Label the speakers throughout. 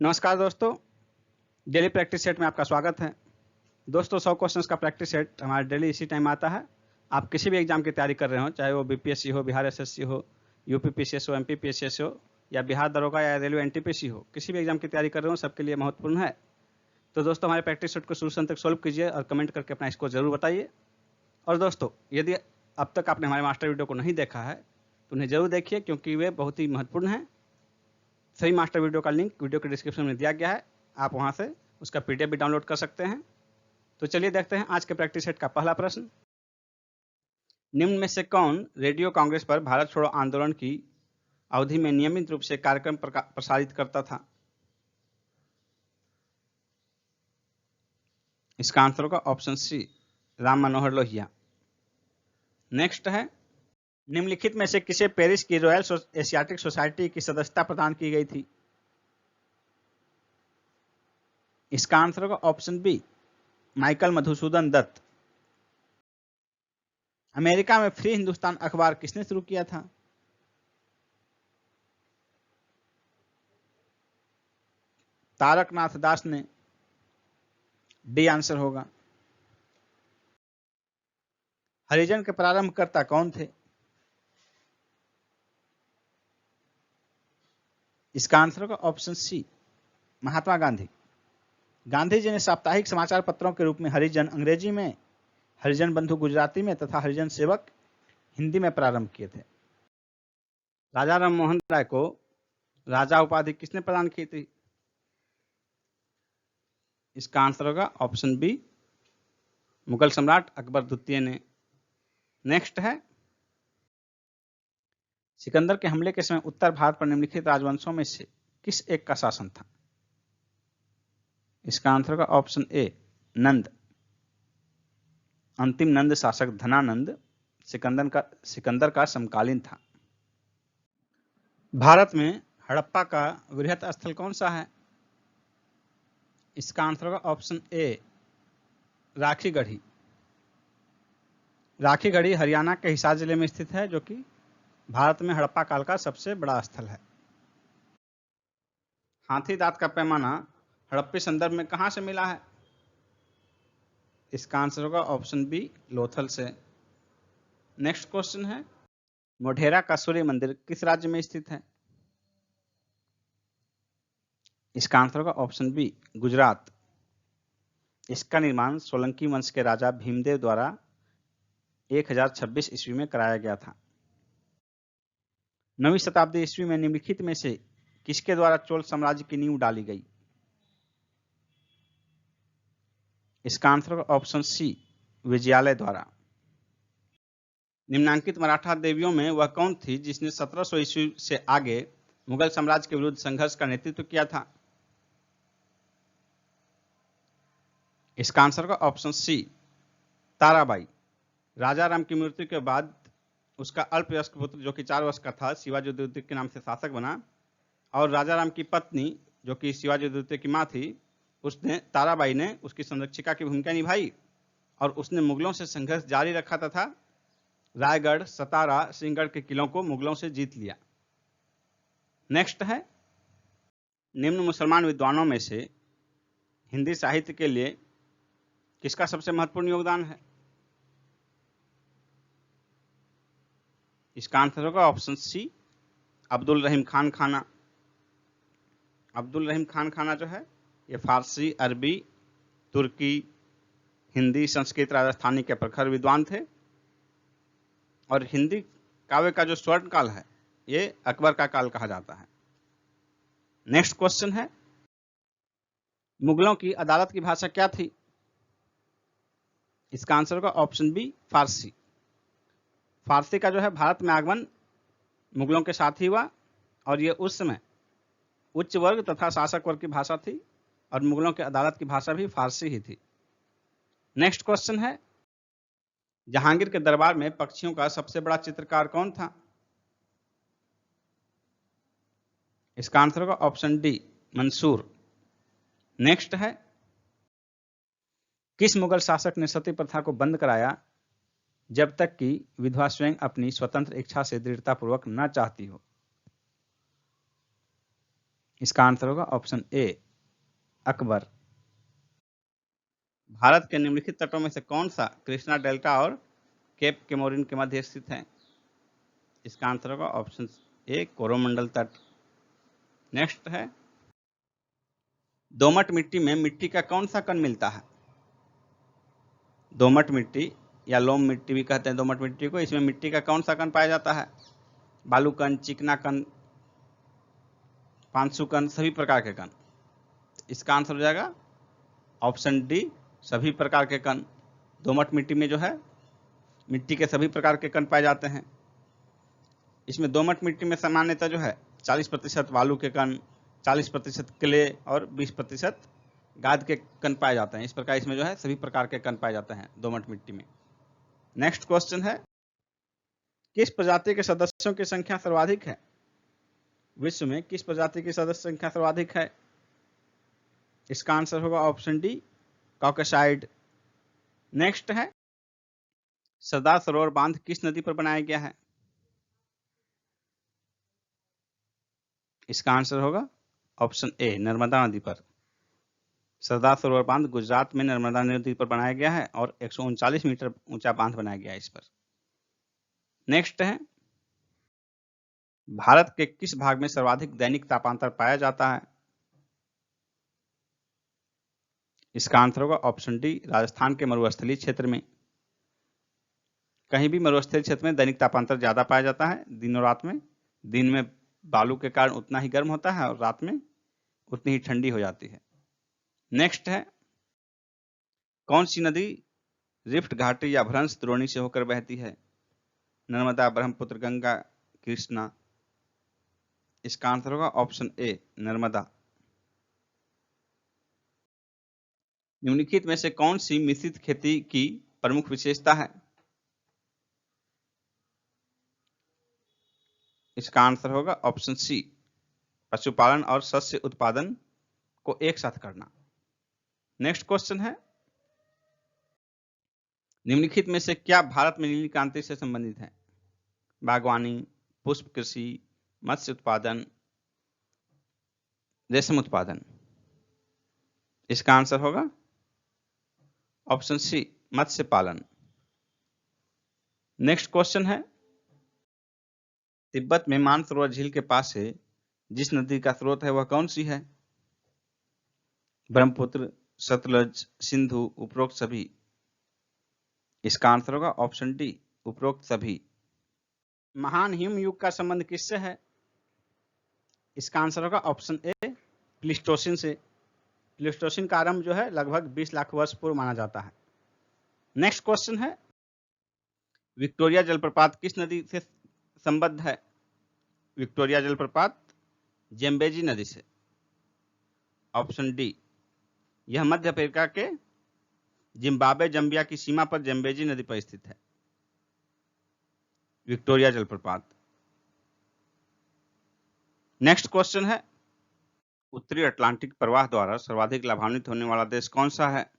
Speaker 1: नमस्कार दोस्तों, daily practice set में आपका स्वागत है। दोस्तों 100 क्वेश्चंस का प्रैक्टिस सेट हमारा डेली इसी टाइम आता है। आप किसी भी एग्जाम की तैयारी कर रहे हो, चाहे वो बीपीएससी हो, बिहार एसएससी हो, यूपी पीसीएस हो, एमपी पीसीएस हो या बिहार दरोगा या रेलवे एनटीपीसी हो, किसी भी एग्जाम की तैयारी कर रहे हो, सबके लिए महत्वपूर्ण है। तो दोस्तों हमारे प्रैक्टिस सेट को शुरू से अंत तक सॉल्व कीजिए और कमेंट करके अपना स्कोर जरूर बताइए। और दोस्तों यदि अब तक आपने हमारे मास्टर वीडियो को नहीं देखा है तो उन्हें जरूर देखिए, क्योंकि वे बहुत ही महत्वपूर्ण हैं। सही मास्टर वीडियो का लिंक वीडियो के डिस्क्रिप्शन में दिया गया है, आप वहां से उसका पीडीएफ भी डाउनलोड कर सकते हैं। तो चलिए देखते हैं आज के प्रैक्टिस सेट का पहला प्रश्न। निम्न में से कौन रेडियो कांग्रेस पर भारत छोड़ो आंदोलन की अवधि में नियमित रूप से कार्यक्रम प्रसारित करता था? इसका आंसर होगा option C, Ram Manohar Lohia. Next है, निम्नलिखित में से किसे पेरिस की रॉयल एशियाटिक सोसाइटी की सदस्यता प्रदान की गई थी? इसका आंसर होगा option B, Michael Madhusudan Dutt. America में फ्री हिंदुस्तान अखबार किसने शुरू किया था? तारकनाथ दास ने। डी आंसर होगा। हरिजन के प्रारंभकर्ता कौन थे? इसका आंसर होगा ऑप्शन सी, महात्मा गांधी। गांधी जी ने साप्ताहिक समाचार पत्रों के रूप में हरिजन अंग्रेजी में, हरिजन बंधु गुजराती में तथा हरिजन सेवक हिंदी में प्रारंभ किए थे। राजा राम मोहन राय को राजा उपाधि किसने प्रदान की थी? इसका आंसर होगा ऑप्शन बी, मुगल सम्राट अकबर द्वितीय ने। नेक्स्ट है, सिकंदर के हमले के समय उत्तर भारत पर निम्नलिखित राजवंशों में से किस एक का शासन था? इसका आंसर होगा ऑप्शन ए, नंद। अंतिम नंद शासक धनानंद सिकंदर का समकालीन था। भारत में हड़प्पा का वृहत स्थल कौन सा है? इसका आंसर होगा ऑप्शन ए, राखीगढ़ी। राखीगढ़ी हरियाणा के हिसार जिले में स्थित है, जो कि भारत में हड़प्पा काल का सबसे बड़ा स्थल है। हाथी दांत का पैमाना हड़प्पी संदर्भ में कहां से मिला है? इसका आंसर होगा ऑप्शन बी, लोथल से। नेक्स्ट क्वेश्चन है, मोढेरा का सूर्य मंदिर किस राज्य में स्थित है? इसका आंसर होगा ऑप्शन बी, गुजरात। इसका निर्माण सोलंकी वंश के राजा भीमदेव द्वारा 1026 ईस्वी में कराया गया था। 9वीं शताब्दी ईस्वी में निम्नलिखित में से किसके द्वारा चोल साम्राज्य की नींव डाली गई? इसका आंसर होगा ऑप्शन सी, विजयालय द्वारा। निम्नांकित मराठा देवियों में वह कौन थी जिसने 1700 ईस्वी से आगे मुगल साम्राज्य के विरुद्ध संघर्ष का नेतृत्व किया था? इसका आंसर होगा ऑप्शन सी, ताराबाई। राजा राम की मृत्यु के बाद उसका अल्पवयस्क पुत्र, जो कि 4 वर्ष का था, शिवाजी द्वितीय के नाम से शासक बना, और राजा राम की पत्नी, जो कि शिवाजी द्वितीय की मां थी, उसने ताराबाई ने उसकी संरक्षिका की भूमिका निभाई और उसने मुगलों से संघर्ष जारी रखा तथा रायगढ़, सतारा, सिंहगढ़ के किलों को मुगलों से जीत लिया। नेक्स्ट है, निम्न मुसलमान विद्वानों में से हिंदी साहित्य के लिए किसका सबसे महत्वपूर्ण योगदान है? इसका आंसर होगा ऑप्शन सी, अब्दुल रहीम खान खाना। अब्दुल रहीम खान खाना जो है, ये फारसी, अरबी, तुर्की, हिंदी, संस्कृत, राजस्थानी के प्रखर विद्वान थे और हिंदी काव्य का जो स्वर्ण काल है, ये अकबर का काल कहा जाता है। नेक्स्ट क्वेश्चन है, मुगलों की अदालत की भाषा क्या थी? इसका आंसर होगा ऑप्शन बी, फारसी। फारसी का जो है भारत में आगमन मुगलों के साथ ही हुआ और ये उस समय उच्च वर्ग तथा शासक वर्ग की भाषा थी और मुगलों की अदालत की भाषा भी फारसी ही थी। नेक्स्ट क्वेश्चन है, जहांगीर के दरबार में पक्षियों का सबसे बड़ा चित्रकार कौन था? इसका आंसर होगा ऑप्शन डी, मंसूर। नेक्स्ट है, किस मुगल शासक ने सती प्रथा को बंद कराया जब तक कि विधवा स्वयं अपनी स्वतंत्र इच्छा से दृढ़तापूर्वक न चाहती हो? इसका आंसर होगा ऑप्शन ए अकबर। भारत के निम्नलिखित तटों में से कौन सा कृष्णा डेल्टा और केप केमोरिन के मध्य स्थित है? इसका आंसर होगा ऑप्शन ए कोरोमंडल तट। नेक्स्ट है, दोमट मिट्टी में मिट्टी का कौन सा कण मिलता है? दोमट मिट्टी या लोम मिट्टी भी कहते हैं दोमट मिट्टी को, इसमें मिट्टी का कौन सा कण पाया जाता है? बालू कण, चिकना कण, पांसु कण, सभी प्रकार के कण। इसका आंसर हो जाएगा ऑप्शन डी सभी प्रकार के कण। दोमट मिट्टी में जो है मिट्टी के सभी प्रकार के कण पाए जाते हैं। इसमें दोमट मिट्टी में सामान्यतः जो है 40% बालू के कण, 40% क्ले और 20% गाद के कण पाए जाते हैं। इस प्रकार इसमें जो है सभी प्रकार के कण पाए जाते हैं दोमट मिट्टी में। नेक्स्ट क्वेश्चन है, किस प्रजाति के सदस्यों की संख्या सर्वाधिक है? विश्व में किस प्रजाति की सदस्य संख्या सर्वाधिक है? इसका आंसर होगा ऑप्शन डी कॉकसाइड। नेक्स्ट है, सरदार सरोवर बांध किस नदी पर बनाया गया है? इसका आंसर होगा ऑप्शन ए नर्मदा नदी पर। सरदार सरोवर बांध गुजरात में नर्मदा नदी पर बनाया गया है और 139 मीटर ऊंचा बांध बनाया गया है इस पर। नेक्स्ट है, भारत के किस भाग में सर्वाधिक दैनिक तापांतर पाया जाता है? इसका आंसर होगा ऑप्शन डी राजस्थान के मरुस्थलीय क्षेत्र में। कहीं भी मरुस्थलीय क्षेत्र में दैनिक तापांतर ज्यादा पाया जाता है दिन और रात में। दिन में बालू के कारण उतना ही गर्म होता है और रात में उतनी ही ठंडी हो जाती है। नेक्स्ट है, कौन सी नदी रिफ्ट घाटी या भ्रंश द्रोणी से होकर बहती है? नर्मदा, ब्रह्मपुत्र, गंगा, कृष्णा। इसका आंसर होगा ऑप्शन ए नर्मदा। निम्नलिखित में से कौन सी मिश्रित खेती की प्रमुख विशेषता है? इसका आंसर होगा ऑप्शन सी पशुपालन और शस्य उत्पादन को एक साथ करना। नेक्स्ट क्वेश्चन है, निम्नलिखित में से क्या भारत में नीली क्रांति से संबंधित है? बागवानी, पुष्प कृषि, मत्स्य उत्पादन, रेशम उत्पादन। इसका आंसर होगा ऑप्शन सी मत्स्य पालन। नेक्स्ट क्वेश्चन है, तिब्बत में मानसरोवर झील के पास से जिस नदी का स्रोत है वह कौन सी है? ब्रह्मपुत्र, सतलज, सिंधु, उपरोक्त सभी। इसका आंसर होगा ऑप्शन डी उपरोक्त सभी। महान हिम युग का संबंध किससे है? इसका आंसर होगा ऑप्शन ए प्लीस्टोसिन से। प्लीस्टोसिन का आरंभ जो है लगभग 20 लाख वर्ष पूर्व माना जाता है। नेक्स्ट क्वेश्चन है, विक्टोरिया जलप्रपात किस नदी से संबद्ध है? विक्टोरिया जलप्रपात जेम्बेजी नदी से। ऑप्शन डी, यह मध्य अफ्रीका के जिम्बाब्वे जम्बिया की सीमा पर जेम्बेजी नदी पर स्थित है विक्टोरिया जलप्रपात। नेक्स्ट क्वेश्चन है, उत्तरी अटलांटिक प्रवाह द्वारा सर्वाधिक लाभान्वित होने वाला देश कौन सा है?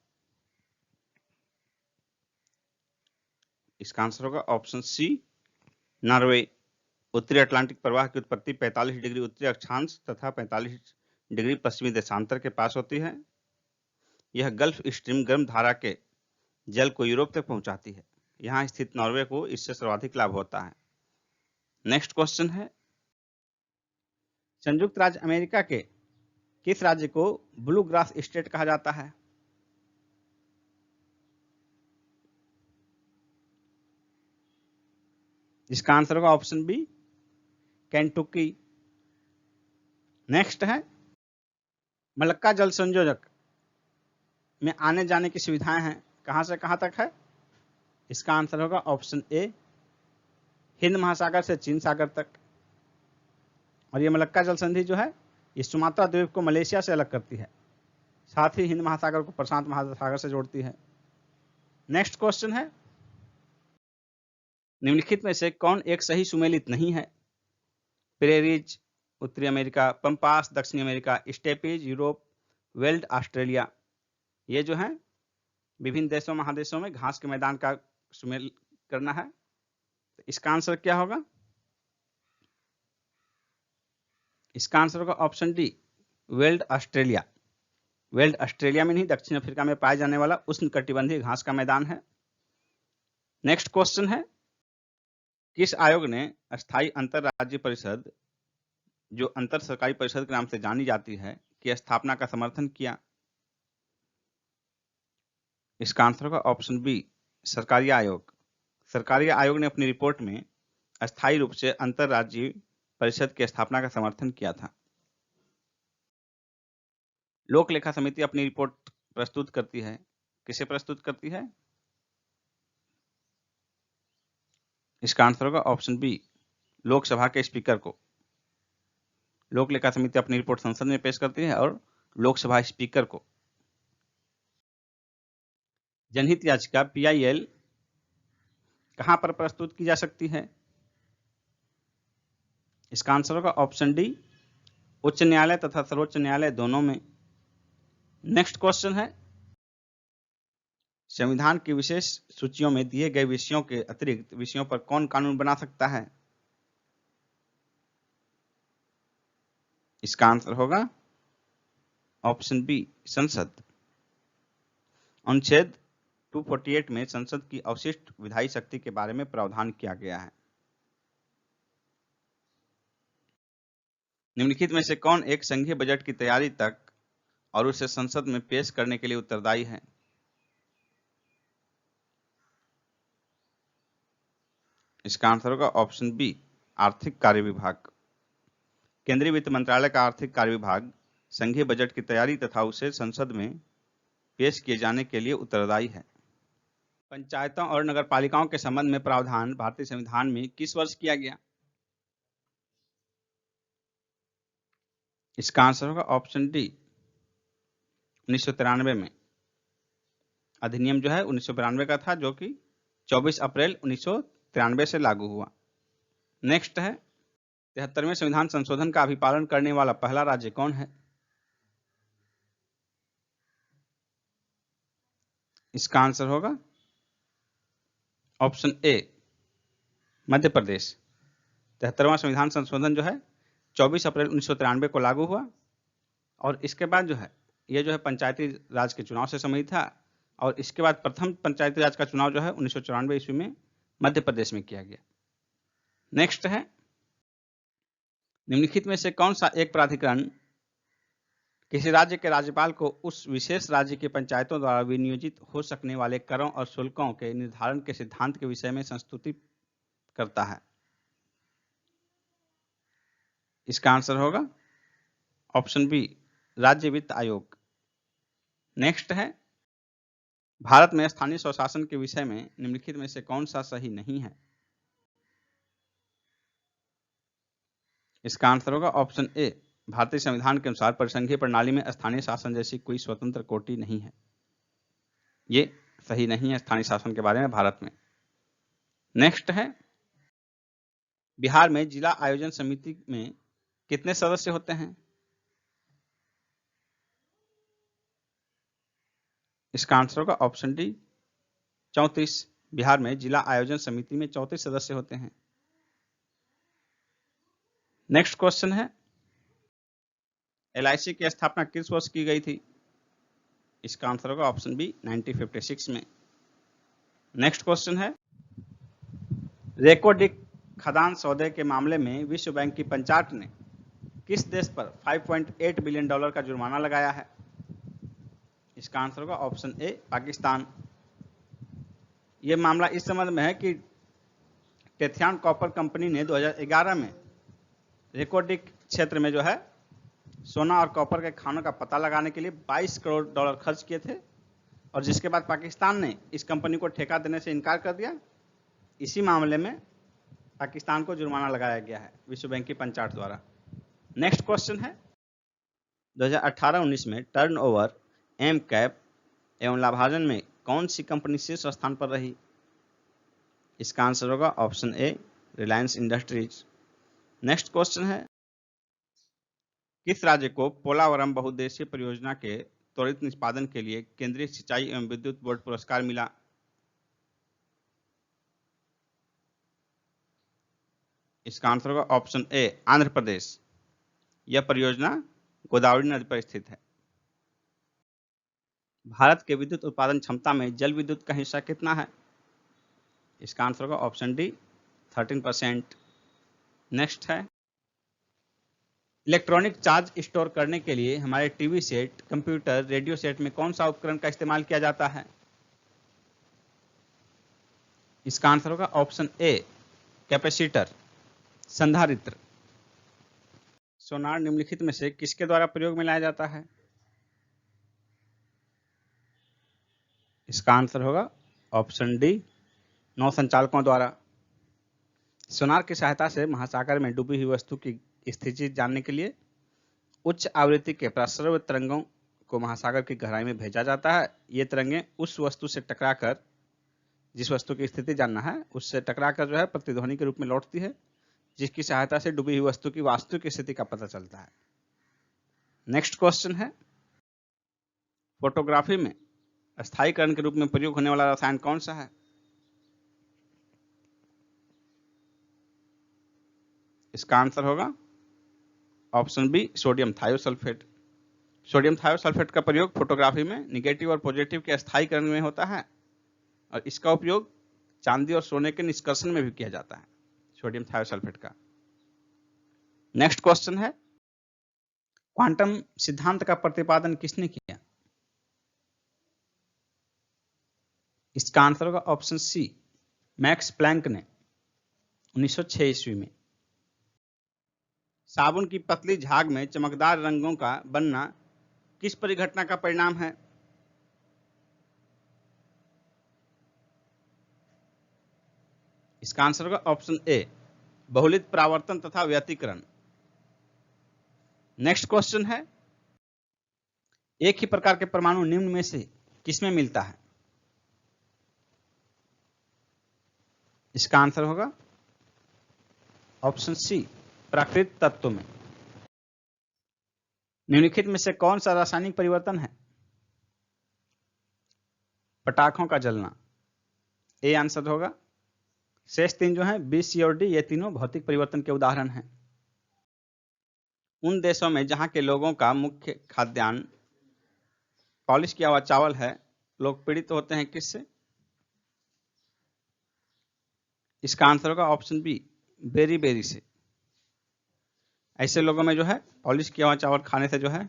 Speaker 1: इसका आंसर होगा ऑप्शन सी नॉर्वे। उत्तरी अटलांटिक प्रवाह की उत्पत्ति 45 डिग्री उत्तरी अक्षांश तथा 45 डिग्री पश्चिमी देशांतर के पास होती है। यह गल्फ स्ट्रीम गर्म धारा के जल को यूरोप तक पहुंचाती है। यहां स्थित नॉर्वे को इससे सर्वाधिक लाभ होता है। नेक्स्ट क्वेश्चन है, संयुक्त राज्य अमेरिका के किस राज्य को ब्लू ग्रास स्टेट कहा जाता है? इसका आंसर होगा ऑप्शन बी केंटुकी। नेक्स्ट है, मलक्का जल संयोजक में आने जाने की सुविधाएं हैं, कहां से कहां तक है? इसका आंसर होगा ऑप्शन ए हिंद महासागर से चीन सागर तक। और ये मलक्का जल संधि जो है ये सुमात्रा द्वीप को मलेशिया से अलग करती है, साथ ही हिंद महासागर को प्रशांत महासागर से जोड़ती है। नेक्स्ट क्वेश्चन है, निम्नलिखित में से कौन एक सही सुमेलित नहीं है? प्रेरीज उत्तरी अमेरिका, पंपास दक्षिणी America, steppes Europe, veld Australia. ये जो है विभिन्न देशों महादेशों में घास के मैदान का सुमेल करना है। तो इसका आंसर क्या होगा? इसका आंसर होगा option D weld Australia. Weld Australia में नहीं, दक्षिण अफ्रीका में पाए जाने वाला उष्णकटिबंधीय घास का मैदान है। नेक्स्ट क्वेश्चन है, किस आयोग ने अस्थायी अंतरराज्यीय परिषद, जो अंतर सरकारी परिषद के नाम से जानी जाती है, की स्थापना का समर्थन किया? इसका आंसर होगा ऑप्शन बी, सरकारी आयोग। सरकारी आयोग ने अपनी रिपोर्ट में अस्थायी रूप से अंतरराज्यीय परिषद की स्थापना का समर्थन किया था। लोक लेखा समिति अपनी रिपोर्ट प्रस्तुत करती है, किसे प्रस्तुत करती है? इसका आंसर होगा ऑप्शन बी, लोकसभा के स्पीकर को। लोक लेखा समिति अपनी रिपोर्ट संसद में पेश करती है और लोकसभा स्पीकर को। जनहित याचिका PIL कहां पर प्रस्तुत की जा सकती है? इसका आंसर होगा ऑप्शन डी, उच्च न्यायालय तथा सर्वोच्च न्यायालय दोनों में। नेक्स्ट क्वेश्चन है, संविधान की विशेष सूचियों में दिए गए विषयों के अतिरिक्त विषयों पर कौन कानून बना सकता है? इसका आंसर होगा ऑप्शन बी, संसद। अनुच्छेद 248 में संसद की अवशिष्ट विधायी शक्ति के बारे में प्रावधान किया गया है। निम्नलिखित में से कौन एक संघीय बजट की तैयारी तक और उसे संसद में पेश करने के लिए उत्तरदायी है? इसका आंसर होगा ऑप्शन बी, आर्थिक कार्य विभाग। केंद्रीय वित्त मंत्रालय का आर्थिक कार्य विभाग संघीय बजट की तैयारी तथा उसे संसद में पेश किए जाने के लिए उत्तरदायी है। पंचायतों और नगरपालिकाओं के संबंध में प्रावधान भारतीय संविधान में किस वर्ष किया गया? इसका आंसर होगा ऑप्शन डी, 1993 में। अधिनियम जो है 1992 का था, जो कि 24 अप्रैल 1993 से लागू हुआ। नेक्स्ट है, 73वें संविधान संशोधन का अभिपालन करने वाला पहला राज्य कौन है? इसका आंसर होगा ऑप्शन ए, मध्य प्रदेश। 73वां संविधान संशोधन जो है 24 अप्रैल 1993 को लागू हुआ और इसके बाद जो है ये जो है पंचायती राज के चुनाव से संबंधित था और इसके बाद प्रथम पंचायती राज का चुनाव जो है 1994 ईस्वी में मध्य प्रदेश में किया गया। नेक्स्ट है, निम्नलिखित में से कौन सा एक प्राधिकरण किसी राज्य के राज्यपाल को उस विशेष राज्य की पंचायतों द्वारा विनियोजित हो सकने वाले करों और शुल्कों के निर्धारण के सिद्धांत के विषय में संस्तुति करता है? इसका आंसर होगा ऑप्शन बी, राज्य वित्त आयोग। नेक्स्ट है, भारत में स्थानीय स्वशासन के विषय में निम्नलिखित में से कौन सा सही नहीं है? इसका आंसर होगा ऑप्शन ए, भारतीय संविधान के अनुसार परिसंघीय प्रणाली में स्थानीय शासन जैसी कोई स्वतंत्र कोटि नहीं है। ये सही नहीं है स्थानीय शासन के बारे में भारत में। नेक्स्ट है, बिहार में जिला आयोजन समिति में कितने सदस्य होते हैं? इसका आंसर होगा ऑप्शन डी, 34। बिहार में जिला आयोजन समिति में 34 सदस्य होते हैं। नेक्स्ट क्वेश्चन है, LIC की स्थापना किस वर्ष की गई थी? इसका आंसर होगा ऑप्शन बी, 1956 में। नेक्स्ट क्वेश्चन है, रेकोडिक खदान सौदे के मामले में विश्व बैंक की पंचाट ने किस देश पर $5.8 बिलियन का जुर्माना लगाया है? इसका आंसर होगा ऑप्शन ए, पाकिस्तान। यह मामला इस संबंध में है कि टेथियान कॉपर कंपनी ने 2011 में रेकोडिक क्षेत्र में जो है सोना और कॉपर के खानों का पता लगाने के लिए $22 करोड़ खर्च किए थे और जिसके बाद पाकिस्तान ने इस कंपनी को ठेका देने से इनकार कर दिया। इसी मामले में पाकिस्तान को जुर्माना लगाया गया है विश्व बैंक की पंचाट द्वारा। नेक्स्ट क्वेश्चन है, 2018-19 में टर्नओवर, एम कैप एवं लाभार्जन में कौन सी कंपनी शीर्ष स्थान पर रही? इसका आंसर होगा option A, Reliance industries. Next question है, किस राज्य को पोलावरम बहुउद्देशीय परियोजना के त्वरित निष्पादन के लिए केंद्रीय सिंचाई एवं विद्युत बोर्ड पुरस्कार मिला? इसका आंसर होगा ऑप्शन ए, आंध्र प्रदेश। यह परियोजना गोदावरी नदी पर स्थित है। भारत के विद्युत उत्पादन क्षमता में जल विद्युत का हिस्सा कितना है? इसका आंसर होगा ऑप्शन डी 13%। नेक्स्ट है, इलेक्ट्रॉनिक चार्ज स्टोर करने के लिए हमारे TV set, computer, radio set में कौन सा उपकरण का इस्तेमाल किया जाता है? इसका आंसर होगा ऑप्शन ए कैपेसिटर, संधारित्र। सोनार निम्नलिखित में से किसके द्वारा प्रयोग में लाया जाता है? इसका आंसर होगा ऑप्शन डी नौ संचालकों द्वारा। सोनार की सहायता से महासागर में डूबी हुई वस्तु की स्थिति जानने के लिए उच्च आवृत्ति के प्रसरव तरंगों को महासागर की गहराई में भेजा जाता है। ये तरंगें उस वस्तु से टकराकर, जिस वस्तु की स्थिति जानना है उससे टकराकर जो है प्रतिध्वनि के रूप में लौटती है, जिसकी सहायता से डूबी हुई वस्तु की वास्तविक स्थिति का पता चलता है। नेक्स्ट क्वेश्चन है, फोटोग्राफी में स्थायीकरण के रूप में प्रयोग होने वाला रसायन कौन सा है? इसका आंसर होगा option B sodium thiosulphate. Sodium thiosulphate का प्रयोग फोटोग्राफी में निगेटिव और पॉजिटिव के स्थायीकरण में होता है और इसका उपयोग चांदी और सोने के निष्कर्षण में भी किया जाता है, सोडियम थायोसल्फेट का। नेक्स्ट क्वेश्चन है, क्वांटम सिद्धांत का प्रतिपादन किसने किया? इसका आंसर होगा ऑप्शन सी मैक्स प्लैंक ने 1906 ईस्वी में। साबुन की पतली झाग में चमकदार रंगों का बनना किस परिघटना का परिणाम है? इसका आंसर होगा ऑप्शन ए बहुलित परावर्तन तथा व्यतिकरण। नेक्स्ट क्वेश्चन है, एक ही प्रकार के परमाणु निम्न में से किसमें मिलता है? इसका आंसर होगा ऑप्शन सी प्राकृत तत्व में। निम्नलिखित में से कौन सा रासायनिक परिवर्तन है? पटाखों का जलना, ए आंसर होगा। शेष तीन जो है बी, सी और डी, ये तीनों भौतिक परिवर्तन के उदाहरण हैं। उन देशों में जहां के लोगों का मुख्य खाद्यान्न पॉलिश किया हुआ चावल है, लोग पीड़ित होते हैं किससे? इसका आंसर होगा ऑप्शन बी बेरी बेरी से। ऐसे लोगों में जो है पॉलिश किया हुआ चावल खाने से जो है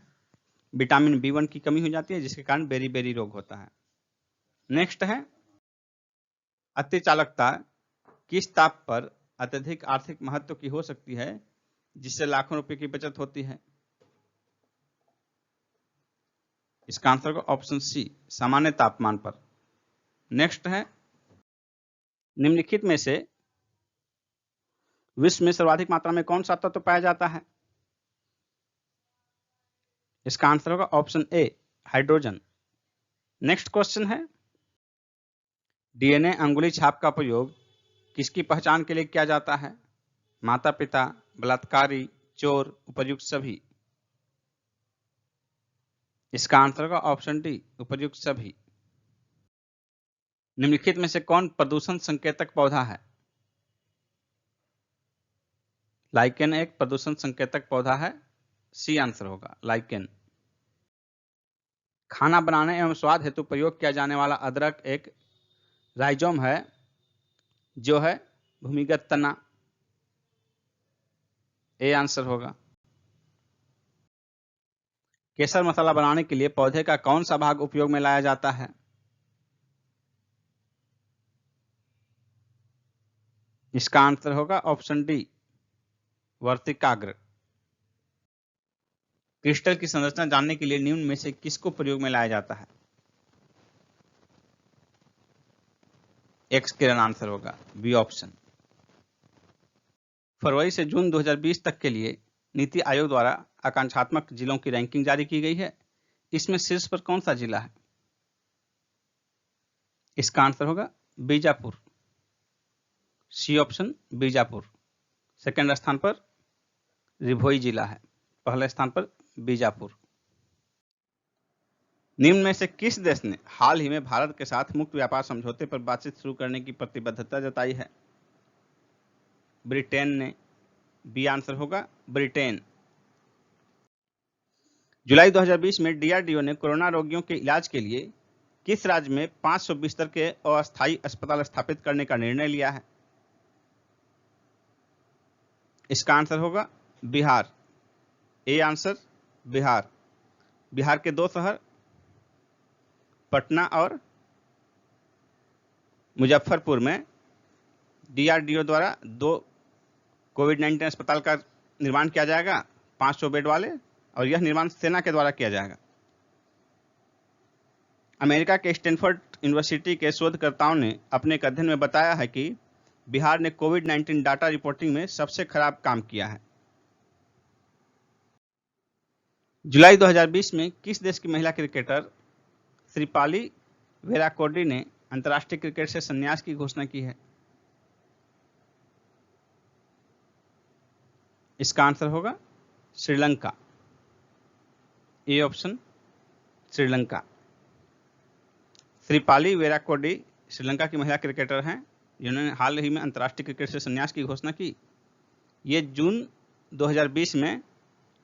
Speaker 1: विटामिन B1 की कमी हो जाती है, जिसके कारण बेरी बेरी रोग होता है। नेक्स्ट है, अति चालकता किस ताप पर अत्यधिक आर्थिक महत्व की हो सकती है जिससे लाखों रुपए की बचत होती है? इसका आंसर होगा ऑप्शन सी सामान्य तापमान पर। नेक्स्ट है, निम्नलिखित में से विश्व में सर्वाधिक मात्रा में कौन सा तत्व पाया जाता है? इसका आंसर होगा option A hydrogen. Next question है, डीएनए अंगुली छाप का प्रयोग किसकी पहचान के लिए किया जाता है? माता पिता, बलात्कारी, चोर, उपर्युक्त सभी। इसका आंसर होगा ऑप्शन डी उपर्युक्त सभी। निम्नलिखित में से कौन प्रदूषण संकेतक पौधा है? लाइकेन एक प्रदूषण संकेतक पौधा है, सी आंसर होगा लाइकेन। खाना बनाने एवं स्वाद हेतु प्रयोग किया जाने वाला अदरक एक राइजोम है जो है भूमिगत तना, ए आंसर होगा। केसर मसाला बनाने के लिए पौधे का कौन सा भाग उपयोग में लाया जाता है? इसका आंसर होगा ऑप्शन डी वर्तिकाग्र। क्रिस्टल की संरचना जानने के लिए निम्न में से किसको प्रयोग में लाया जाता है? एक्स किरण आंसर होगा बी ऑप्शन। फरवरी से जून 2020 तक के लिए नीति आयोग द्वारा आकांक्षात्मक जिलों की रैंकिंग जारी की गई है। इसमें शीर्ष पर कौन सा जिला है? इसका आंसर होगा Bijapur, C option Bijapur. Second स्थान पर रिभोई जिला है, पहले स्थान पर बीजापुर। निम्न में से किस देश ने हाल ही में भारत के साथ मुक्त व्यापार समझौते पर बातचीत शुरू करने की प्रतिबद्धता जताई है? ब्रिटेन ने, बी आंसर होगा ब्रिटेन। जुलाई 2020 में डीआरडीओ ने कोरोना रोगियों के इलाज के लिए किस राज्य में 500 बिस्तर के अस्थायी अस्पताल स्थापित करने का निर्णय लिया है? इसका आंसर होगा बिहार। A answer Bihar. बिहार के 2 शहर पटना और मुजफ्फरपुर में डीआरडीओ द्वारा 2 कोविड-19 अस्पताल का निर्माण किया जाएगा, 500 बेड वाले, और यह निर्माण सेना के द्वारा किया जाएगा। अमेरिका के स्टैनफोर्ड यूनिवर्सिटी के शोधकर्ताओं ने अपने एक अध्ययन में बताया है कि बिहार ने कोविड-19 डाटा रिपोर्टिंग में सबसे खराब काम किया है। जुलाई 2020 में किस देश की महिला क्रिकेटर श्रीपाली वेराकोडी ने अंतर्राष्ट्रीय क्रिकेट से संन्यास की घोषणा की है? इसका आंसर होगा श्रीलंका। A option Sri Lanka. श्रीपाली वेराकोडी श्रीलंका की महिला क्रिकेटर हैं जिन्होंने हाल ही में अंतर्राष्ट्रीय क्रिकेट से संन्यास की घोषणा की। ये जून 2020 में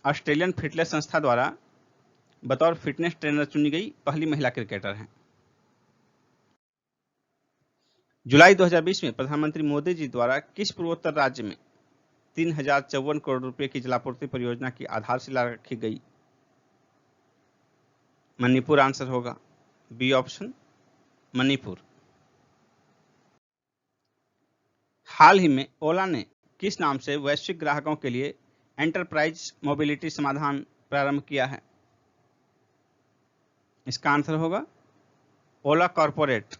Speaker 1: ऑस्ट्रेलियन फिटनेस संस्था द्वारा बतौर फिटनेस ट्रेनर चुनी गई पहली महिला क्रिकेटर हैं। जुलाई 2020 में प्रधानमंत्री मोदी जी द्वारा किस पूर्वोत्तर राज्य में 3054 करोड़ रुपए की जलापूर्ति परियोजना की आधारशिला रखी गई? मणिपुर आंसर होगा। B option Manipur. हाल ही में ओला ने किस नाम से वैश्विक ग्राहकों के लिए एंटरप्राइज मोबिलिटी समाधान प्रारंभ किया है? इसका आंसर होगा ओला कॉर्पोरेट।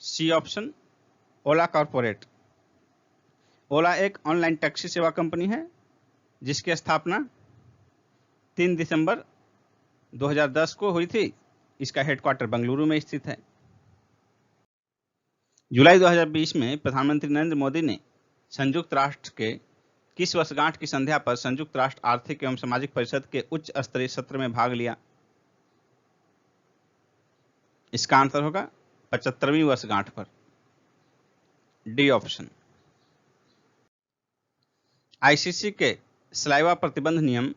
Speaker 1: सी ऑप्शन ओला कॉर्पोरेट। ओला एक ऑनलाइन टैक्सी सेवा कंपनी है जिसकी स्थापना 3 दिसंबर 2010 को हुई थी। इसका हेडक्वार्टर बेंगलुरु में स्थित है। जुलाई 2020 में प्रधानमंत्री नरेंद्र मोदी ने संयुक्त राष्ट्र के किस वर्षगांठ की संध्या पर संयुक्त राष्ट्र आर्थिक एवं सामाजिक परिषद के उच्च स्तरीय सत्र में भाग लिया? इसका आंसर होगा 75वीं वर्षगांठ पर। D option. आईसीसी के सलाइवा प्रतिबंध नियम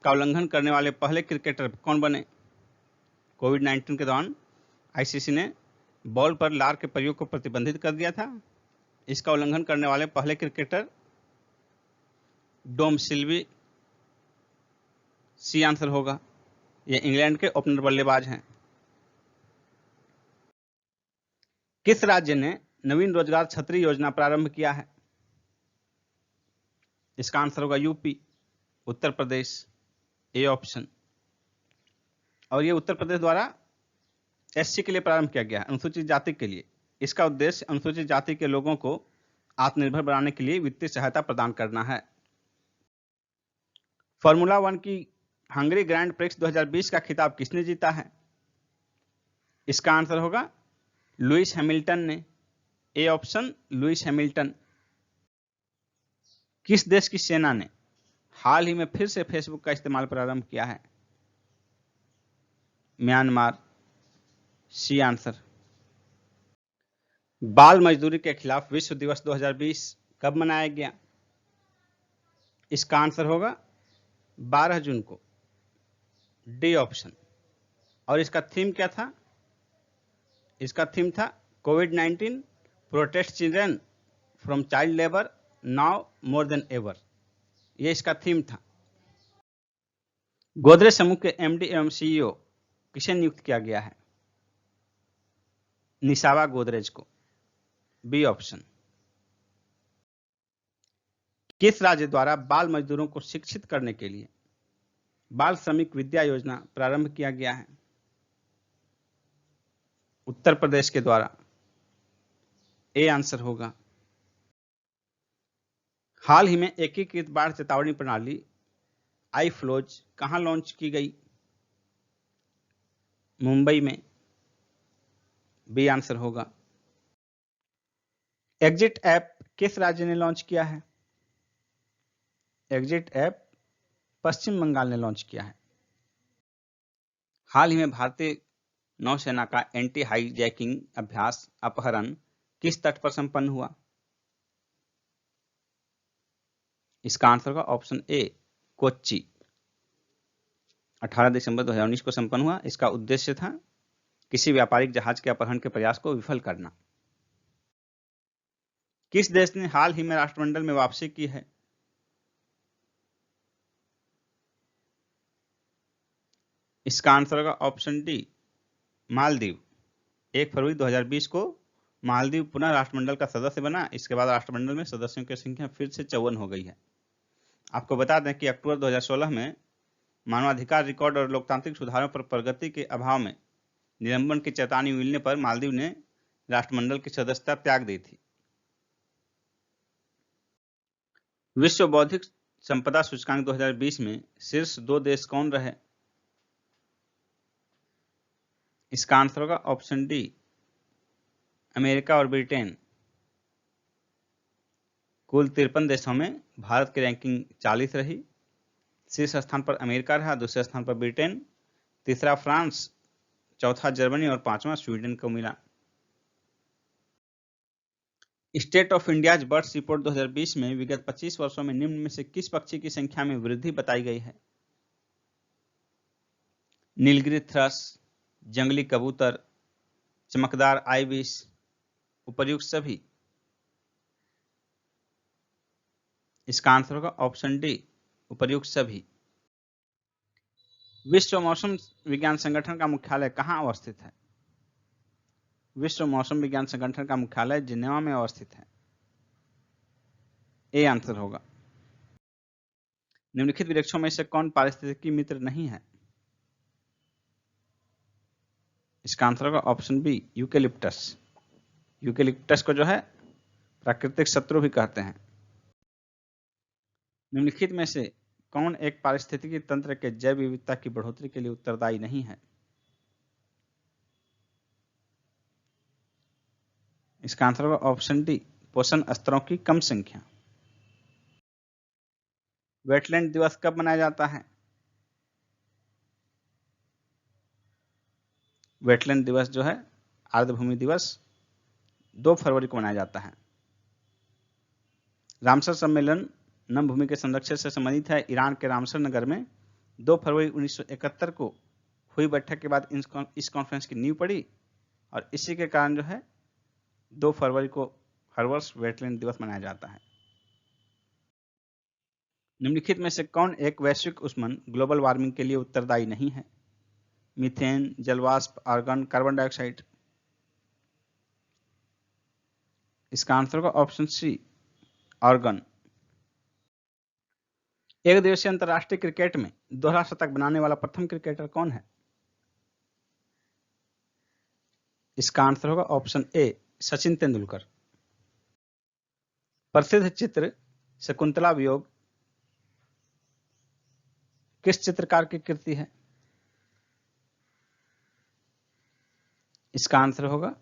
Speaker 1: का उल्लंघन करने वाले पहले क्रिकेटर कौन बने? कोविड-19 के दौरान आईसीसी ने बॉल पर लार के प्रयोग को प्रतिबंधित कर दिया था। इसका उल्लंघन करने वाले पहले क्रिकेटर डोम सिल्वी। सी आंसर होगा। ये इंग्लैंड के ओपनर बल्लेबाज हैं। किस राज्य ने नवीन रोजगार छतरी योजना प्रारंभ किया है? इसका आंसर होगा UP, Uttar Pradesh. A option. और ये उत्तर प्रदेश द्वारा एससी के लिए प्रारंभ किया गया है, अनुसूचित जाति के लिए। इसका उद्देश्य अनुसूचित जाति के लोगों को आत्मनिर्भर बनाने के लिए वित्तीय सहायता प्रदान करना है। फॉर्मूला 1 की हंगरी ग्रैंड प्रिक्स 2020 का खिताब किसने जीता है? इसका आंसर होगा लुइस हैमिल्टन ने। A option Lewis Hamilton. किस देश की सेना ने हाल ही में फिर से फेसबुक का इस्तेमाल प्रारंभ किया है? म्यांमार। C answer. बाल मजदूरी के खिलाफ विश्व दिवस 2020 कब मनाया गया? इसका आंसर होगा 12 जून को। D option. और इसका थीम क्या था? इसका थीम था कोविड-19 protect children from child labour now more than ever. यह इसका थीम था। गोदरेज समूह के एमडी एवं सीईओ किसे नियुक्त किया गया है? निशावा गोदरेज को। B option. किस राज्य द्वारा बाल मजदूरों को शिक्षित करने के लिए बाल श्रमिक विद्या योजना प्रारंभ किया गया है? उत्तर प्रदेश के द्वारा। ए आंसर होगा। हाल ही में एकीकृत बाढ़ चेतावनी प्रणाली आई फ्लोज कहां लॉन्च की गई? मुंबई में। बी आंसर होगा। एग्जिट ऐप किस राज्य ने लॉन्च किया है? एग्जिट ऐप पश्चिम बंगाल ने लॉन्च किया है। हाल ही में भारतीय नौसेना का एंटी हाईजैकिंग अभ्यास अपहरण किस तट पर संपन्न हुआ? इसका आंसर होगा ऑप्शन ए कोच्चि। 18 दिसंबर 2019 को संपन्न हुआ। इसका उद्देश्य था किसी व्यापारिक जहाज के अपहरण के प्रयास को विफल करना। किस देश ने हाल ही में राष्ट्रमंडल में वापसी की है? इसका आंसर होगा ऑप्शन डी, मालदीव। 1 फरवरी 2020 को मालदीव पुनः राष्ट्रमंडल का सदस्य बना। इसके बाद राष्ट्रमंडल में सदस्यों की संख्या फिर से 54 हो गई है। आपको बता दें कि अक्टूबर 2016 में मानवाधिकार रिकॉर्ड और लोकतांत्रिक सुधारों पर प्रगति के अभाव में निलंबन की चेतावनी मिलने पर मालदीव ने राष्ट्रमंडल की सदस्यता त्याग दी थी। विश्व बौद्धिक संपदा सूचकांक 2020 में शीर्ष 2 देश कौन रहे? इसका आंसर होगा ऑप्शन डी, अमेरिका और ब्रिटेन। कुल 53 देशों में भारत की रैंकिंग 40 रही। शीर्ष स्थान पर अमेरिका रहा, दूसरे स्थान पर ब्रिटेन, तीसरा फ्रांस, चौथा जर्मनी और पांचवा स्वीडन को मिला। State of India's birds report 2020 में विगत 25 वर्षों में निम्न में से किस पक्षी की संख्या में वृद्धि बताई गई है? नीलगिरी थ्रस, जंगली कबूतर, चमकदार आइबिस, उपर्युक्त सभी। इसका आंसर होगा ऑप्शन डी, उपर्युक्त सभी। विश्व मौसम विज्ञान संगठन का मुख्यालय कहां अवस्थित है? विश्व मौसम विज्ञान संगठन का मुख्यालय जिनेवा में अवस्थित है। ए आंसर होगा। निम्नलिखित वृक्षों में से कौन पारिस्थितिकी मित्र नहीं है? इसका आंसर होगा ऑप्शन बी, यूकेलिप्टस। यूकेलिप्टस को जो है प्राकृतिक शत्रु भी कहते हैं। निम्नलिखित में से कौन एक पारिस्थितिकी तंत्र के जैव विविधता की बढ़ोतरी के लिए उत्तरदायी नहीं है? इसका आंसर होगा ऑप्शन डी, पोषण स्तरों की कम संख्या। वेटलैंड दिवस कब मनाया जाता है? वेटलैंड दिवस जो है, आर्द्रभूमि दिवस, 2 फरवरी को मनाया जाता है। रामसर सम्मेलन नम भूमि के संरक्षण से संबंधित है। ईरान के रामसर नगर में 2 फरवरी 1971 को हुई बैठक के बाद इस कॉन्फ्रेंस की नींव पड़ी और इसी के कारण जो है 2 फरवरी को हर वर्ष वेटलैंड दिवस मनाया जाता है। निम्नलिखित में से कौन एक वैश्विक ऊष्मन ग्लोबल वार्मिंग के लिए उत्तरदायी नहीं है? मीथेन, जलवाष्प, आर्गन, कार्बन डाइऑक्साइड। इसका आंसर होगा ऑप्शन सी, आर्गन। एक दिवसीय अंतरराष्ट्रीय क्रिकेट में दोहरा शतक बनाने वाला प्रथम क्रिकेटर कौन है? इसका आंसर होगा ऑप्शन ए, सचिन तेंदुलकर। प्रसिद्ध चित्र शकुंतला वियोग किस चित्रकार की कृति है? इसका आंसर होगा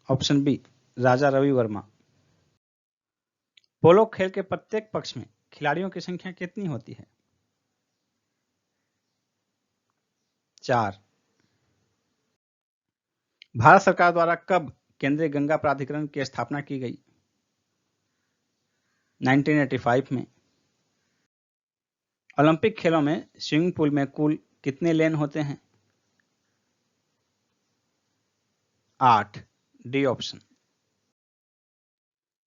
Speaker 1: ऑप्शन बी, राजा रवि वर्मा। पोलो खेल के प्रत्येक पक्ष में खिलाड़ियों की संख्या कितनी होती है? 4। भारत सरकार द्वारा कब केंद्रीय गंगा प्राधिकरण की स्थापना की गई? 1985 में। ओलंपिक खेलों में स्विमिंग पूल में कुल कितने लेन होते हैं? 8, डी ऑप्शन।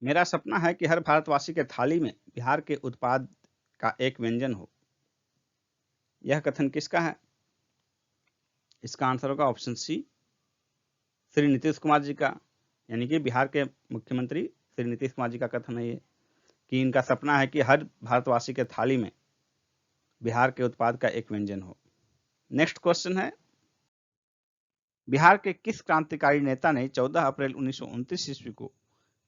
Speaker 1: मेरा सपना है कि हर भारतवासी के थाली में बिहार के उत्पाद का एक व्यंजन हो। यह कथन किसका है? इसका आंसर होगा ऑप्शन सी, श्री नीतीश कुमार जी का। यानी कि बिहार के मुख्यमंत्री श्री नीतीश कुमार जी का कथन है ये कि इनका सपना है कि हर भारतवासी के थाली में बिहार के उत्पाद का एक व्यंजन हो। नेक्स्ट क्वेश्चन है, बिहार के किस क्रांतिकारी नेता ने 14 अप्रैल 1929 ईस्वी को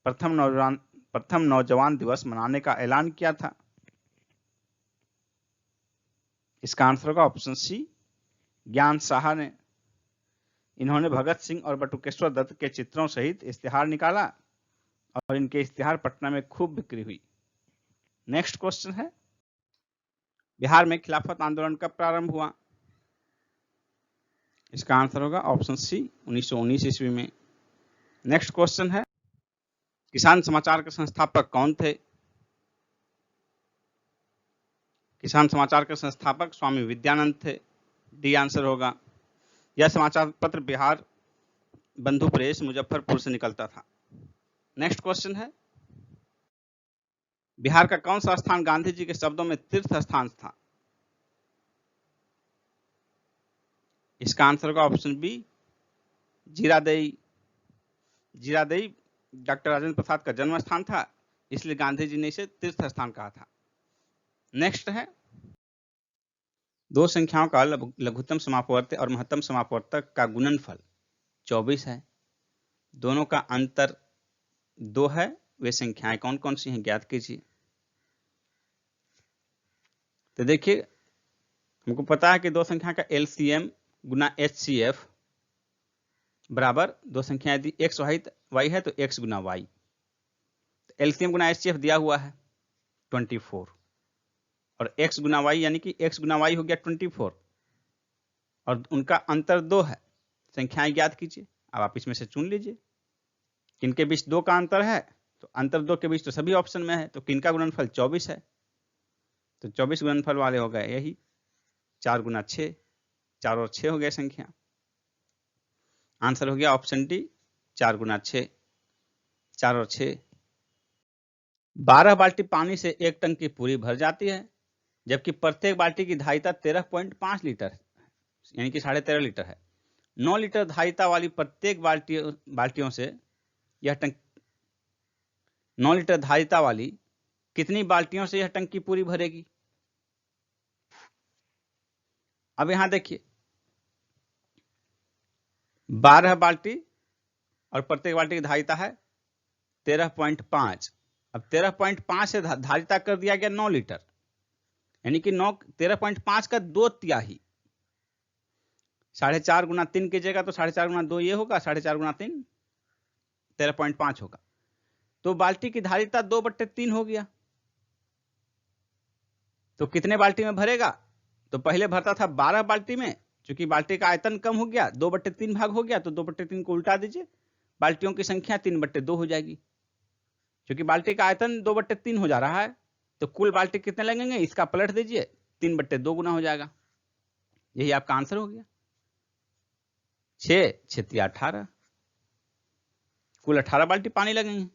Speaker 1: प्रथम नौजवान दिवस मनाने का ऐलान किया था? इसका आंसर होगा ऑप्शन सी, ज्ञान साहा ने। इन्होंने भगत सिंह और बटुकेश्वर दत्त के चित्रों सहित इश्तिहार निकाला और इनके इश्तिहार पटना में खूब बिक्री हुई। नेक्स्ट क्वेश्चन है, बिहार में खिलाफत आंदोलन कब प्रारंभ हुआ? इसका आंसर होगा ऑप्शन सी, 1919 ईस्वी में। नेक्स्ट क्वेश्चन है, किसान समाचार के संस्थापक कौन थे? किसान समाचार के संस्थापक स्वामी विद्यानंद थे, डी आंसर होगा। यह समाचार पत्र बिहार बंधु प्रेस मुजफ्फरपुर से निकलता था। नेक्स्ट क्वेश्चन है, बिहार का कौन सा स्थान गांधी जी के शब्दों में तीर्थ स्थान था? इसका आंसर होगा option B, Zeradei. Zeradei doctor Rajendra Prasad का जन्म स्थान था, इसलिए गांधी जी ने इसे तीर्थ स्थान कहा था। नेक्स्ट है, दो संख्याओं का लघुत्तम समापवर्त और महत्तम समापवर्तक का गुणनफल 24 है। दोनों का अंतर 2 है। वे संख्याएं कौन कौन सी हैं, ज्ञात कीजिए। तो देखिए, हमको पता है कि दो संख्या का एलसीएम गुना एचसीएफ बराबर दो संख्या यदि एक्स वाई है तो एक्स गुना वाई। एलसीएम गुना एचसीएफ दिया हुआ है 24 और एक्स गुना वाई यानी कि एक्स गुना वाई हो गया 24 और उनका अंतर 2 है। संख्याएं ज्ञात कीजिए। अब आप इसमें से चुन लीजिए किनके बीच 2 का अंतर है, तो अंतर 2 के बीच तो सभी ऑप्शन में है, तो किनका गुणनफल 24 है, तो 24 गुणनफल वाले हो गए यही 4 गुना 6, 4 और 6 हो गए संख्या। आंसर हो गया ऑप्शन डी, 4 गुना 6, 4 और 6। 12 बाल्टी पानी से एक टंकी पूरी भर जाती है, जबकि प्रत्येक बाल्टी की धारिता 13.5 लीटर यानी कि 13.5 लीटर है। 9 लीटर धारिता वाली प्रत्येक बाल्टियों से यह टंकी 9 लीटर धारिता वाली कितनी बाल्टियों से यह टंकी पूरी भरेगी? अब यहां देखिए, 12 बाल्टी और प्रत्येक बाल्टी की धारिता है 13.5। अब 13.5 से धारिता कर दिया गया 9 लीटर यानी कि 13.5 का 2/3 4.5 गुना 3 कीजिएगा तो 4.5 गुना 2 ये होगा, 4.5 गुना 3 13.5 होगा। तो बाल्टी की धारिता 2/3 हो गया। तो कितने बाल्टी में भरेगा? तो पहले भरता था 12 बाल्टी में, चूंकि बाल्टी का आयतन कम हो गया 2/3 भाग हो गया, तो 2/3 को उल्टा दीजिए, बाल्टियों की संख्या 3/2 हो जाएगी। क्योंकि बाल्टी का आयतन 2/3 हो जा रहा है, तो कुल बाल्टी कितने लगेंगे इसका पलट दीजिए, 3/2 गुना हो जाएगा। यही आपका आंसर हो गया। 6 6 18, कुल 18 बाल्टी पानी लगेंगे।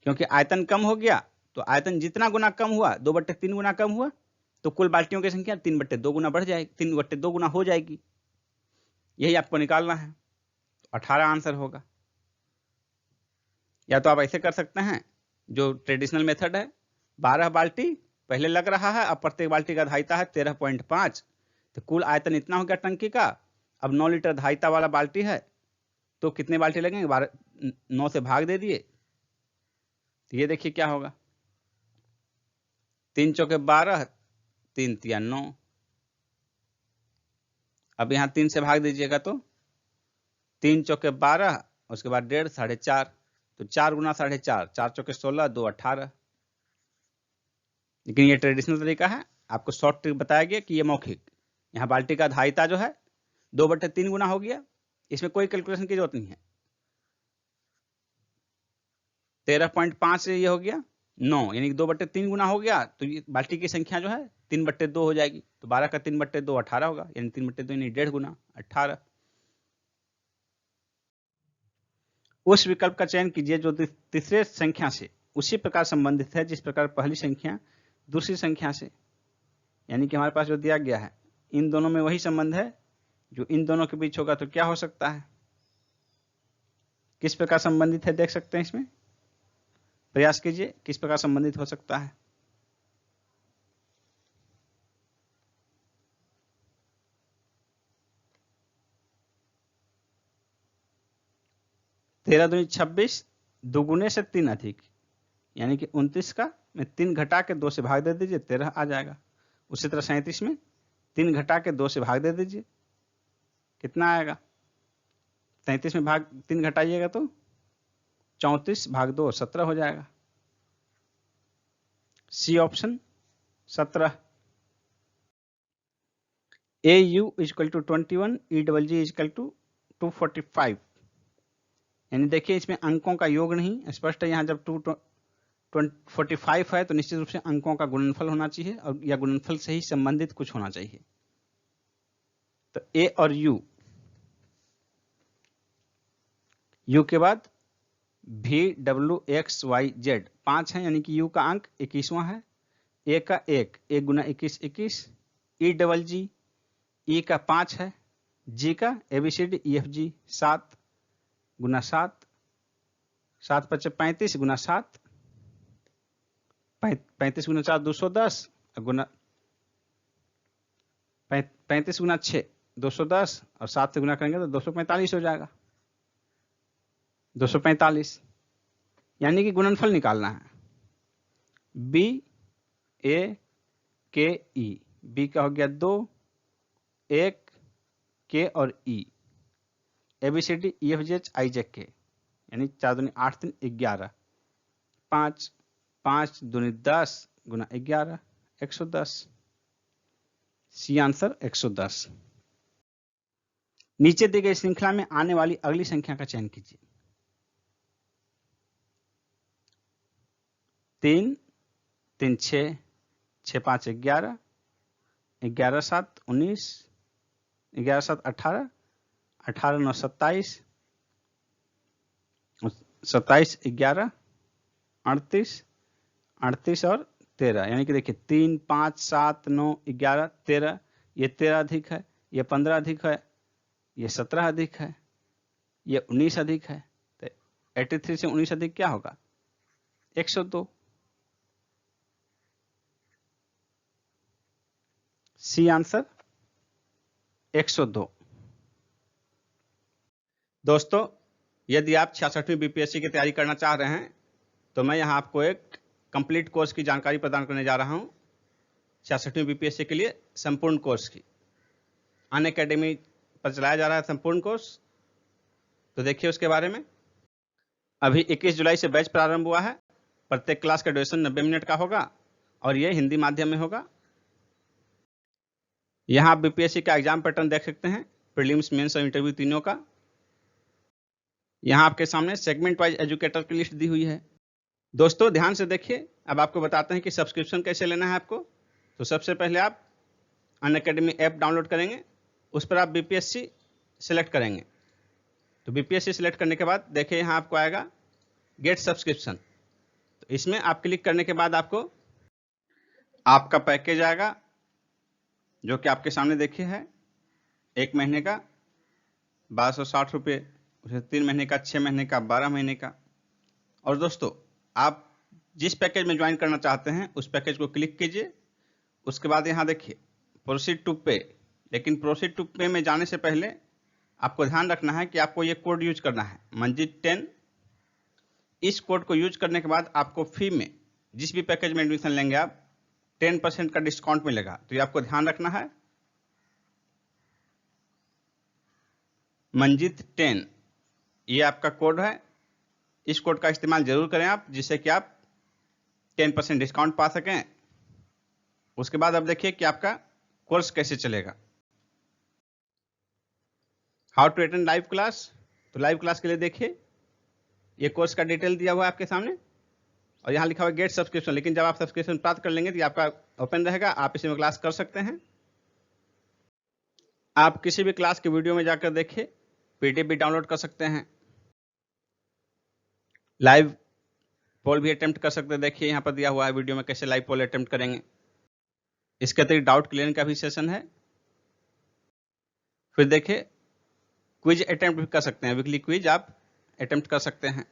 Speaker 1: क्योंकि आयतन कम हो गया, तो आयतन जितना गुना कम हुआ 2/3 गुना कम हुआ, तो कुल बाल्टियों की संख्या 3/2 गुना बढ़ जाएगी, 3/2 गुना हो जाएगी। यही आपको निकालना है, 18 आंसर होगा। या तो आप ऐसे कर सकते हैं जो ट्रेडिशनल मेथड है, 12 बाल्टी पहले लग रहा है, अब प्रत्येक बाल्टी का धारिता है 13.5, तो कुल आयतन इतना हो गया टंकी का। अब 9 लीटर धारिता वाला बाल्टी है, तो कितने बाल्टी लगेंगे? 9 से भाग दे दिए, तो ये देखिए क्या होगा, 3 चौके 12, 3 तिया 9। अब यहां 3 से भाग दीजिएगा तो 3 चौके 12, उसके बाद 1.5 4.5, तो 4 गुना 4.5, 4 चौके 16, 2 18। लेकिन ये ट्रेडिशनल तरीका है, आपको शॉर्ट ट्रिक बताया गया कि ये मौखिक। यहाँ बाल्टी का धारिता जो है 2/3 गुना हो गया, इसमें कोई कैलकुलेशन की जरूरत नहीं है। 13.5 से ये हो गया 9 यानी कि 2/3 गुना हो गया, तो ये बाल्टी की संख्या जो है 3/2 हो जाएगी। तो 12 का 3/2 18 होगा, यानी 3/2 यानी 1.5 गुना 18। उस विकल्प का चयन कीजिए जो तीसरे संख्या से उसी प्रकार संबंधित है जिस प्रकार पहली संख्या दूसरी संख्या से। यानी कि हमारे पास जो दिया गया है इन दोनों में वही संबंध है जो इन दोनों के बीच होगा, तो क्या हो सकता है, किस प्रकार संबंधित है देख सकते हैं। इसमें प्रयास कीजिए किस प्रकार संबंधित हो सकता है। तेरह दूनी 26, दुगुने से 3 अधिक, यानी कि 29 का में 3 घटा के 2 से भाग दे दीजिए, 13 आ जाएगा। उसी तरह 37 में 3 घटा के 2 से भाग दे दीजिए, कितना आएगा? 37 में 3 घटाइएगा तो 34 भाग 2 17 हो जाएगा। C option 17। AU = 21, EGG = 245। यानी देखिए इसमें अंकों का योग नहीं स्पष्ट है। यहाँ जब 45 है तो निश्चित रूप से अंकों का गुणनफल होना चाहिए और या गुणनफल से ही संबंधित कुछ होना चाहिए। तो ए और यू के बाद VWXYZ 5 है, यानी कि यू का अंक 21वां है, ए का 1 गुना 21 21, EGG ई का 5 है, जी का ABCD EFG 7 गुना 7, 7 × 5 = 35 गुना 7, 35 गुना 4 210 गुना 35 गुना 6 210 और 7 से गुना करेंगे तो 245 हो जाएगा। 245 यानी कि गुणनफल निकालना है। BAKE, बी का हो गया 2, 1 K और E, ABCD EFGH IJK यानी 4 दूनी 8 3 11, 5 5 दूनी 10 गुना 11 110। C answer 110। नीचे दी गई श्रृंखला में आने वाली अगली संख्या का चयन कीजिए। 3 3 6 6 5 11 11 7 19 11 7 18 18 9 27 27 11 38 38 और 13, यानी कि देखिए 3 5 7 9 11 13, ये 13 अधिक है, ये 15 अधिक है, ये 17 अधिक है, ये 19 अधिक है। तो 83 से 19 अधिक क्या होगा? 102। C answer 102। दोस्तों, यदि आप 66वीं बीपीएससी की तैयारी करना चाह रहे हैं तो मैं यहां आपको एक कंप्लीट कोर्स की जानकारी प्रदान करने जा रहा हूं। 66वीं बीपीएससी के लिए संपूर्ण कोर्स की अनअकैडमी पर चलाया जा रहा है संपूर्ण कोर्स। तो देखिए उसके बारे में। अभी 21 जुलाई से बैच प्रारंभ हुआ है। प्रत्येक क्लास का ड्यूरेशन 90 मिनट का होगा और यह हिंदी माध्यम में होगा। यहां आप बीपीएससी का एग्जाम पैटर्न देख सकते हैं, प्रीलिम्स, मेंस और इंटरव्यू तीनों का। यहां आपके सामने सेगमेंट वाइज एजुकेटर की लिस्ट दी हुई है। दोस्तों ध्यान से देखिए, अब आपको बताते हैं कि सब्सक्रिप्शन कैसे लेना है आपको। तो सबसे पहले आप अनअकैडमी ऐप डाउनलोड करेंगे, उस पर आप बीपीएससी सिलेक्ट करेंगे। तो बीपीएससी सिलेक्ट करने के बाद देखिए यहाँ आपको आएगा गेट सब्सक्रिप्शन। तो इसमें आप क्लिक करने के बाद आपको आपका पैकेज आएगा, जो कि आपके सामने देखिए है 1 महीने का 1260 रुपये, उसे 3 महीने का, 6 महीने का, 12 महीने का। और दोस्तों आप जिस पैकेज में ज्वाइन करना चाहते हैं उस पैकेज को क्लिक कीजिए। उसके बाद यहाँ देखिए प्रोसीड टू पे। लेकिन प्रोसीड टू पे में जाने से पहले आपको ध्यान रखना है कि आपको ये कोड यूज करना है, मंजित 10। इस कोड को यूज करने के बाद आपको फी में जिस भी पैकेज में एडमिशन लेंगे आप 10% का डिस्काउंट मिलेगा। तो ये आपको ध्यान रखना है, मंजित 10 ये आपका कोड है। इस कोड का इस्तेमाल जरूर करें आप, जिससे कि आप 10% डिस्काउंट पा सकें। उसके बाद अब देखिए कि आपका कोर्स कैसे चलेगा। How to attend live class. तो लाइव क्लास के लिए देखिए ये कोर्स का डिटेल दिया हुआ है आपके सामने और यहाँ लिखा हुआ है गेट सब्सक्रिप्शन। लेकिन जब आप सब्सक्रिप्शन प्राप्त कर लेंगे तो ये आपका ओपन रहेगा, आप इसी में क्लास कर सकते हैं। आप किसी भी क्लास के वीडियो में जाकर देखिए, पीडीएफ भी डाउनलोड कर सकते हैं, लाइव पोल भी अटेम्प्ट कर सकते हैं। देखिए यहाँ पर दिया हुआ है वीडियो में कैसे लाइव पोल अटेम्प्ट करेंगे। इसके अतिरिक्त डाउट क्लियर का भी सेशन है। फिर देखिए क्विज अटेम्प्ट भी कर सकते हैं, वीकली क्विज आप अटेम्प्ट कर सकते हैं।